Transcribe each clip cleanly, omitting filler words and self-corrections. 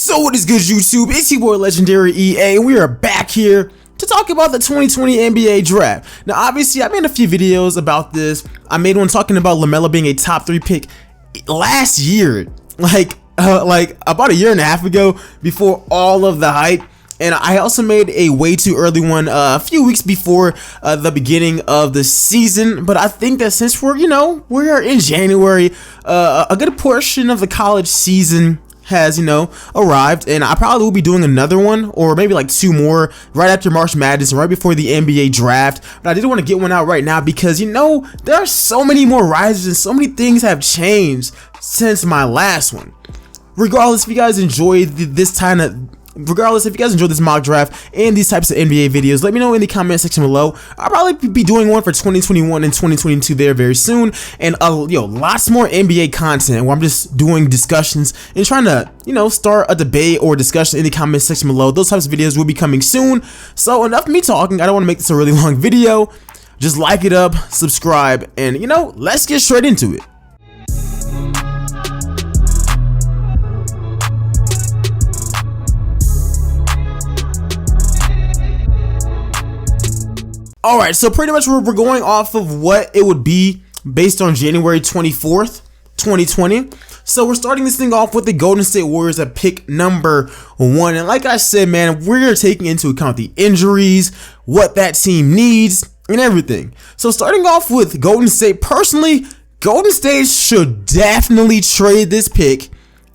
So what is good, YouTube? It's your boy Legendary EA, and we are back here to talk about the 2020 NBA draft. Now, obviously, I made a few videos about this. I made one talking about Lamelo being a top 3 pick last year, like about a year and a half ago, before all of the hype. And I also made a way too early one a few weeks before the beginning of the season. But I think that since we're in January, a good portion of the college season has arrived, and I probably will be doing another one or maybe like 2 more right after March Madness and right before the NBA draft. But I did want to get one out right now because there are so many more risers and so many things have changed since my last one. Regardless, if you guys enjoyed if you guys enjoyed this mock draft and these types of NBA videos, let me know in the comment section below. I'll probably be doing one for 2021 and 2022 very soon, and lots more NBA content where I'm just doing discussions and trying to start a debate or discussion in the comment section below. Those types of videos will be coming soon. So enough of me talking. I don't want to make this a really long video. Just like it up, subscribe, and let's get straight into it. Alright, so pretty much we're going off of what it would be based on January 24th, 2020. So we're starting this thing off with the Golden State Warriors at pick number 1. And like I said, man, we're taking into account the injuries, what that team needs, and everything. So starting off with Golden State, personally, Golden State should definitely trade this pick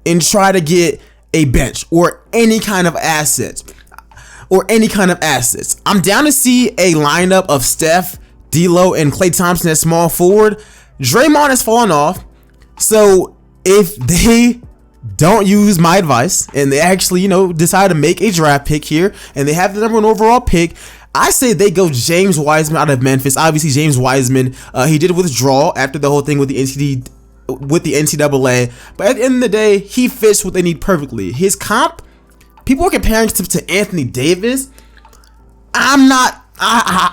and try to get a bench or any kind of assets. I'm down to see a lineup of Steph, D'Lo, and Klay Thompson at small forward. Draymond has fallen off, so if they don't use my advice and they actually, decide to make a draft pick here and they have the number 1 overall pick, I say they go James Wiseman out of Memphis. Obviously, James Wiseman, he did withdraw after the whole thing with the NCAA, but at the end of the day, he fits what they need perfectly. His comp, people are comparing him to Anthony Davis. I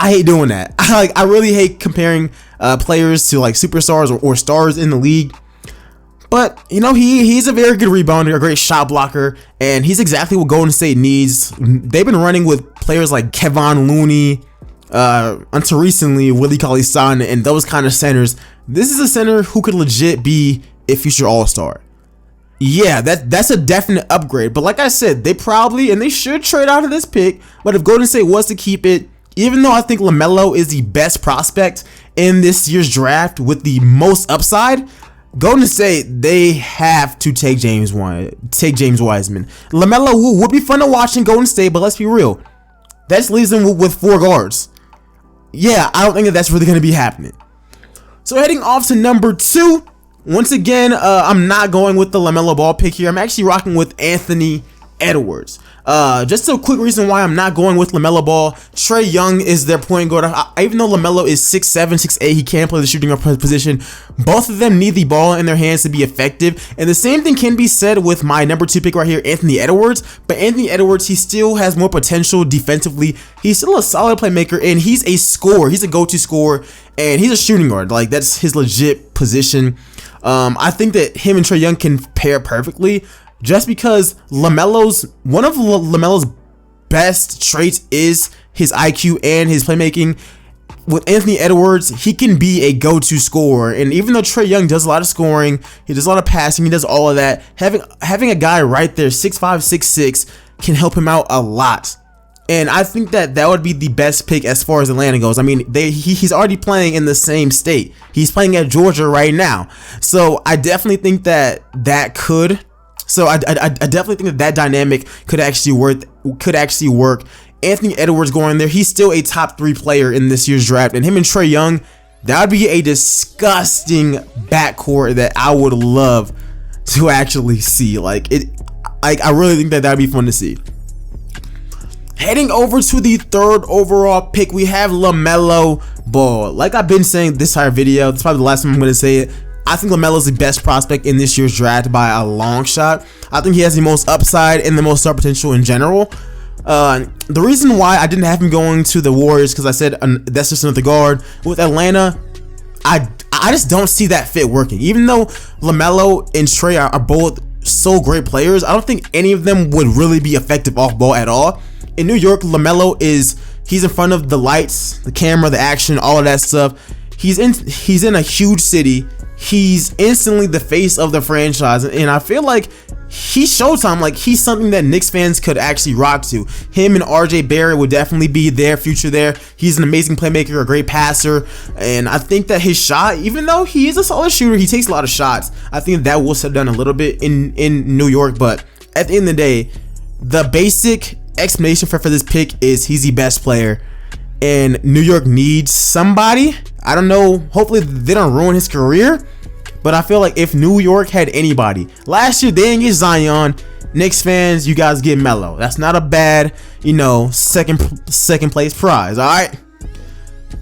hate doing that. I really hate comparing players to like superstars or stars in the league. But he's a very good rebounder, a great shot blocker, and he's exactly what Golden State needs. They've been running with players like Kevon Looney, until recently Willie Cauley-Stein, and those kind of centers. This is a center who could legit be a future All-Star. Yeah, that's a definite upgrade. But like I said, they probably and they should trade out of this pick. But if Golden State was to keep it, even though I think Lamelo is the best prospect in this year's draft with the most upside, Golden State, they have to take James Wiseman. Lamelo would be fun to watch in Golden State, but let's be real, that leaves them with 4 guards. Yeah, I don't think that's really going to be happening. So heading off to number 2. Once again, I'm not going with the Lamelo Ball pick here. I'm actually rocking with Anthony Edwards. Just a quick reason why I'm not going with Lamelo Ball. Trae Young is their point guard. Even though Lamelo is 6'7", 6'8", he can play the shooting guard position. Both of them need the ball in their hands to be effective. And the same thing can be said with my number 2 pick right here, Anthony Edwards. But Anthony Edwards, he still has more potential defensively. He's still a solid playmaker, and he's a scorer. He's a go-to scorer, and he's a shooting guard. Like, that's his legit position. I think that him and Trae Young can pair perfectly just because one of Lamelo's best traits is his IQ and his playmaking. With Anthony Edwards, he can be a go-to scorer, and even though Trae Young does a lot of scoring, he does a lot of passing, he does all of that, having a guy right there 6'5", 6'6", can help him out a lot. And I think that would be the best pick as far as Atlanta goes. I mean, he's already playing in the same state. He's playing at Georgia right now. So I definitely think that could. So I definitely think that dynamic could actually work. Anthony Edwards going there. He's still a top 3 player in this year's draft. And him and Trae Young, that would be a disgusting backcourt that I would love to actually see. I really think that would be fun to see. Heading over to the 3rd overall pick, we have Lamelo Ball. Like I've been saying this entire video, this is probably the last time I'm going to say it. I think Lamelo's the best prospect in this year's draft by a long shot. I think he has the most upside and the most star potential in general. The reason why I didn't have him going to the Warriors, because I said that's just another guard. With Atlanta, I just don't see that fit working. Even though Lamelo and Trae are both so great players. I don't think any of them would really be effective off ball at all. In New York, Lamelo he's in front of the lights, the camera, the action, all of that stuff. He's in a huge city. He's instantly the face of the franchise, and I feel like he's Showtime. Like, he's something that Knicks fans could actually rock to. Him and RJ Barrett would definitely be their future there. He's an amazing playmaker, a great passer, and I think that his shot, even though he is a solid shooter, he takes a lot of shots. I think that will set down a little bit in New York, but at the end of the day, the basic explanation for this pick is he's the best player, and New York needs somebody. I don't know, hopefully they don't ruin his career, but I feel like if New York had anybody, last year they didn't get Zion. Knicks fans, you guys get Melo. That's not a bad, second place prize, all right?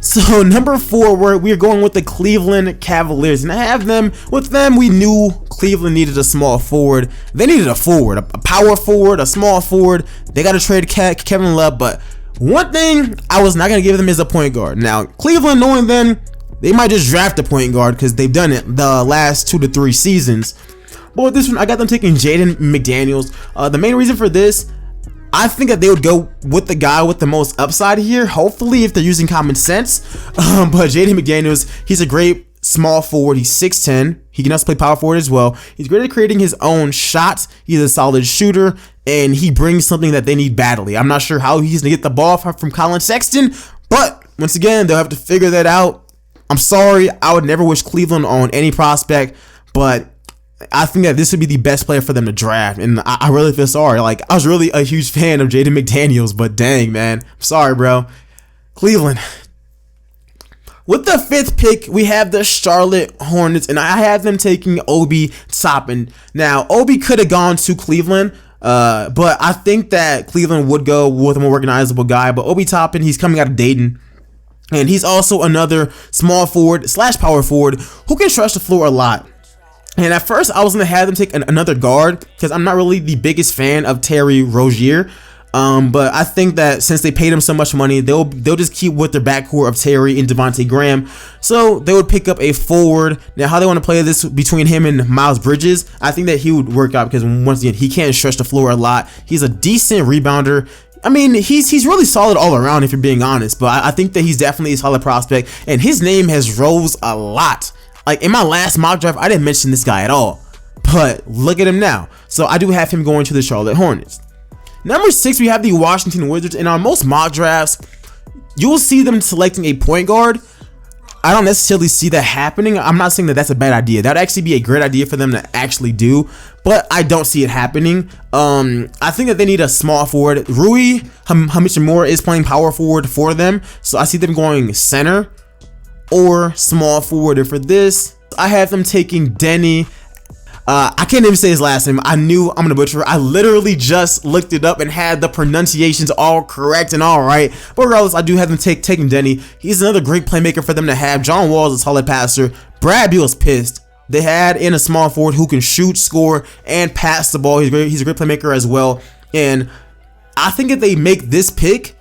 So number 4, we're going with the Cleveland Cavaliers, and I have them. With them, we knew Cleveland needed a small forward. They needed a forward, a power forward, a small forward. They got to trade Kevin Love, but one thing I was not going to give them is a point guard. Now, Cleveland, knowing them, they might just draft a point guard because they've done it the last 2 to 3 seasons. But with this one, I got them taking Jaden McDaniels. The main reason for this, I think that they would go with the guy with the most upside here, hopefully, if they're using common sense. But Jaden McDaniels, he's a great small forward. He's 6'10". He can also play power forward as well. He's great at creating his own shots. He's a solid shooter, and he brings something that they need badly. I'm not sure how he's going to get the ball from Colin Sexton, but once again, they'll have to figure that out. I'm sorry, I would never wish Cleveland on any prospect, but I think that this would be the best player for them to draft, and I really feel sorry. Like, I was really a huge fan of Jaden McDaniels, but dang, man. I'm sorry, bro. Cleveland. With the 5th pick, we have the Charlotte Hornets, and I have them taking Obi Toppin. Now, Obi could have gone to Cleveland, but I think that Cleveland would go with a more recognizable guy. But Obi Toppin, he's coming out of Dayton, and he's also another small forward / power forward who can stretch the floor a lot. And at first, I was going to have them take another guard because I'm not really the biggest fan of Terry Rozier. But I think that since they paid him so much money, they'll just keep with their backcourt of Terry and Devontae Graham. So they would pick up a forward. Now, how they want to play this between him and Miles Bridges, I think that he would work out because, once again, he can't stretch the floor a lot. He's a decent rebounder. I mean, he's really solid all around, if you're being honest. But I think that he's definitely a solid prospect, and his name has rose a lot. Like, in my last mock draft, I didn't mention this guy at all, but look at him now. So I do have him going to the Charlotte Hornets. Number 6, we have the Washington Wizards, and on most mock drafts, you will see them selecting a point guard. I don't necessarily see that happening. I'm not saying that that's a bad idea. That would actually be a great idea for them to actually do, but I don't see it happening. I think that they need a small forward. Rui Hachimura is playing power forward for them, so I see them going center or small forward. And for this, I have them taking Denny. I can't even say his last name. I knew I'm gonna butcher it. I literally just looked it up and had the pronunciations all correct and all right. But regardless, I do have them taking Denny. He's another great playmaker for them to have. John Wall is a solid passer. Brad Beal is pissed. They had in a small forward who can shoot, score, and pass the ball. He's a great playmaker as well. And I think if they make this pick,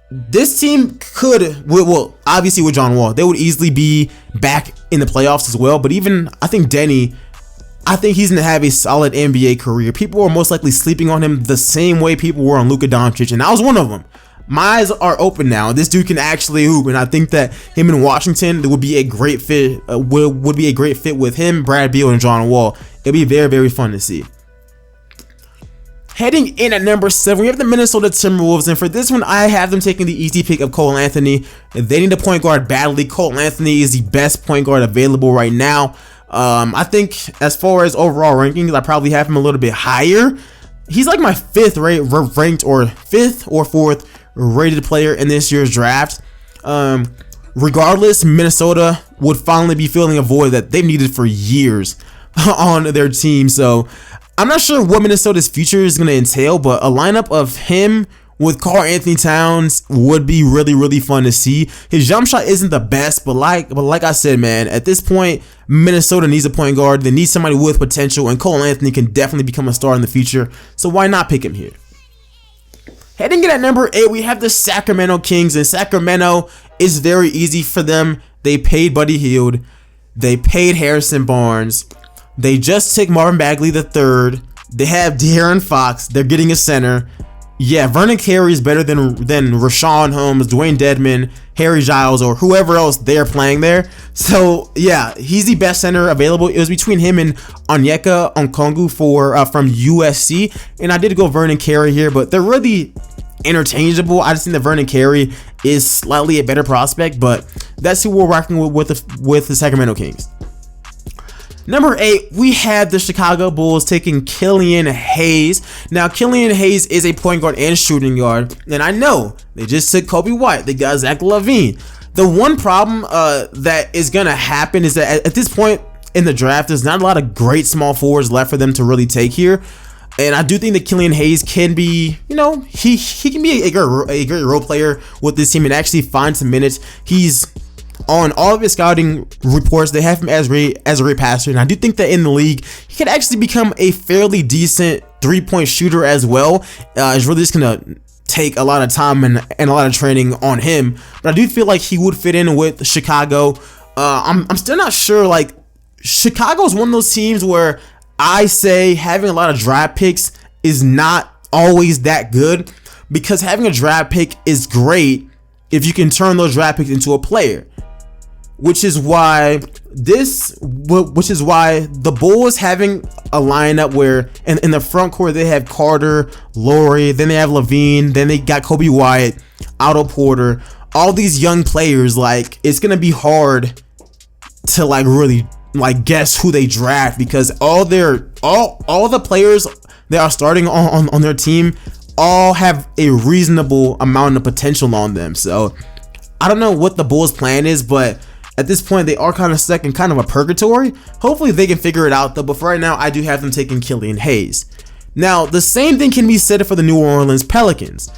this team could, well, obviously with John Wall, they would easily be back in the playoffs as well. But even, I think Denny, I think he's going to have a solid NBA career. People are most likely sleeping on him the same way people were on Luka Doncic, and I was one of them. My eyes are open now. This dude can actually hoop, and I think that him in Washington would be a great fit. Would be a great fit with him, Brad Beal, and John Wall. It'd be very, very fun to see. Heading in at number 7, we have the Minnesota Timberwolves, and for this one, I have them taking the easy pick of Cole Anthony. They need a point guard badly. Cole Anthony is the best point guard available right now. I think as far as overall rankings, I probably have him a little bit higher. He's like my 5th ranked or 5th or 4th rated player in this year's draft. Regardless, Minnesota would finally be filling a void that they've needed for years on their team. So I'm not sure what Minnesota's future is going to entail, but a lineup of him with Karl Anthony Towns would be really, really fun to see. His jump shot isn't the best, but like I said, man, at this point, Minnesota needs a point guard. They need somebody with potential, and Cole Anthony can definitely become a star in the future. So why not pick him here? Heading in at number 8, we have the Sacramento Kings, and Sacramento is very easy for them. They paid Buddy Hield. They paid Harrison Barnes. They just took Marvin Bagley III. They have De'Aaron Fox. They're getting a center. Yeah, Vernon Carey is better than Rashawn Holmes, Dwayne Dedmon, Harry Giles, or whoever else they're playing there. So yeah, he's the best center available. It was between him and Onyeka Okongwu from USC, and I did go Vernon Carey here, but they're really interchangeable. I just think that Vernon Carey is slightly a better prospect, but that's who we're rocking with the Sacramento Kings. Number 8, we have the Chicago Bulls taking Killian Hayes. Now, Killian Hayes is a point guard and shooting guard, and I know they just took Kobe White. They got Zach LaVine. The one problem that is going to happen is that at this point in the draft, there's not a lot of great small forwards left for them to really take here. And I do think that Killian Hayes can be, he can be a great role player with this team and actually find some minutes. He's on all of his scouting reports, they have him as a great passer, and I do think that in the league, he could actually become a fairly decent three-point shooter as well. It's really just gonna take a lot of time and a lot of training on him, but I do feel like he would fit in with Chicago. I'm still not sure. Like, Chicago is one of those teams where I say having a lot of draft picks is not always that good, because having a draft pick is great if you can turn those draft picks into a player. Which is why the Bulls having a lineup where in the front court they have Carter, Laurie, then they have LaVine, then they got Kobe White, Otto Porter, all these young players. Like, it's gonna be hard to really guess who they draft, because all the players that are starting on their team all have a reasonable amount of potential on them. So I don't know what the Bulls' plan is, but at this point, they are kind of stuck in kind of a purgatory. Hopefully, they can figure it out, though. But for right now, I do have them taking Killian Hayes. Now, the same thing can be said for the New Orleans Pelicans.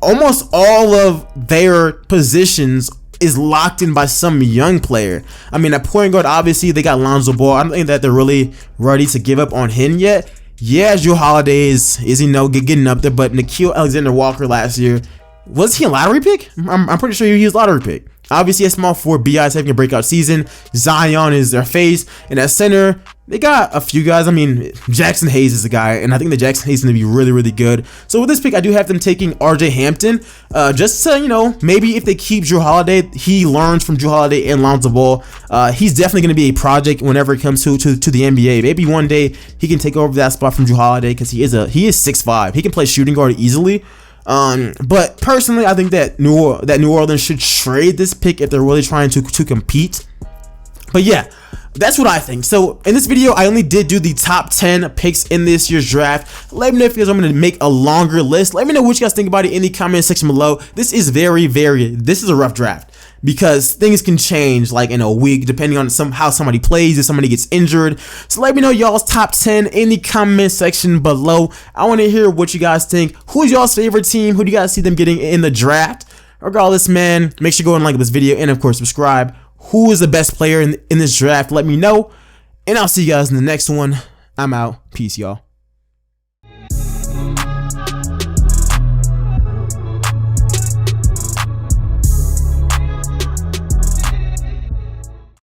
Almost all of their positions is locked in by some young player. I mean, at point guard, obviously, they got Lonzo Ball. I don't think that they're really ready to give up on him yet. Yeah, Jrue Holiday is getting up there, but Nickeil Alexander-Walker last year, was he a lottery pick? I'm pretty sure he was a lottery pick. Obviously, at small forward, BI is having a breakout season. Zion is their face. And at center, they got a few guys. I mean, Jackson Hayes is the guy, and I think that Jackson Hayes is going to be really, really good. So with this pick, I do have them taking RJ Hampton. Just to, maybe if they keep Jrue Holiday, he learns from Jrue Holiday and Lonzo Ball. He's definitely going to be a project whenever it comes to the NBA. Maybe one day he can take over that spot from Jrue Holiday, because he is 6'5". He can play shooting guard easily. But personally, I think that New Orleans should trade this pick if they're really trying to compete. But yeah, that's what I think. So in this video, I only did do the top 10 picks in this year's draft. Let me know if you guys want me to make a longer list. Let me know what you guys think about it in the comment section below. This is this is a rough draft, because things can change like in a week depending on how somebody plays, if somebody gets injured. So let me know y'all's top 10 in the comment section below. I want to hear what you guys think. Who's y'all's favorite team? Who do you guys see them getting in the draft? Regardless, man, make sure you go and like this video, and of course subscribe. Who is the best player in this draft? Let me know, and I'll see you guys in the next one. I'm out. Peace, y'all.